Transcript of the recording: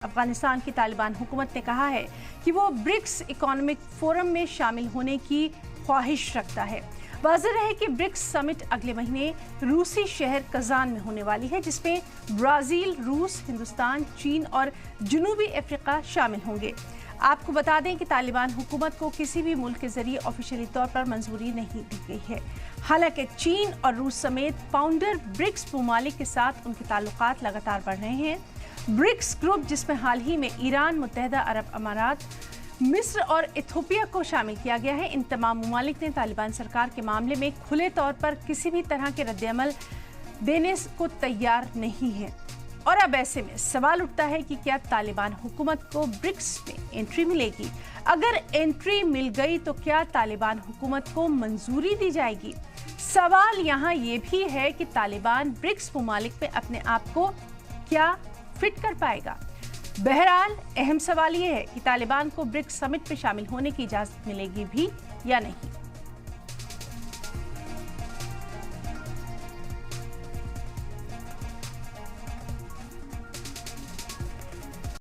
अफगानिस्तान की तालिबान हुकूमत ने कहा है कि वो ब्रिक्स इकोनॉमिक फोरम में शामिल होने की ख्वाहिश रखता है। वाज़ेह है कि ब्रिक्स समिट अगले महीने रूसी शहर कजान में होने वाली है, जिसमें ब्राज़ील, रूस, हिंदुस्तान, चीन और जनूबी अफ्रीका शामिल होंगे। आपको बता दें कि तालिबान हुकूमत को किसी भी मुल्क के जरिए ऑफिशियली तौर पर मंजूरी नहीं दी गई है। हालांकि चीन और रूस समेत फाउंडर ब्रिक्स ममालिक के साथ उनके ताल्लुकात लगातार बढ़ रहे हैं। ब्रिक्स ग्रुप, जिसमें हाल ही में ईरान, मुत्तहदा अरब अमारात, मिस्र और इथियोपिया को शामिल किया गया है, इन तमाम ममालिक ने तालिबान सरकार के मामले में खुले तौर पर किसी भी तरह के रद्द-ए-अमल देने को तैयार नहीं है। और अब ऐसे में सवाल उठता है कि क्या तालिबान हुकूमत को ब्रिक्स में एंट्री मिलेगी? अगर एंट्री मिल गई तो क्या तालिबान हुकूमत को मंजूरी दी जाएगी? सवाल यहाँ ये भी है कि तालिबान ब्रिक्स ममालिक में अपने आप को क्या फिट कर पाएगा। बहरहाल अहम सवाल ये है कि तालिबान को ब्रिक्स समिट में शामिल होने की इजाजत मिलेगी भी या नहीं।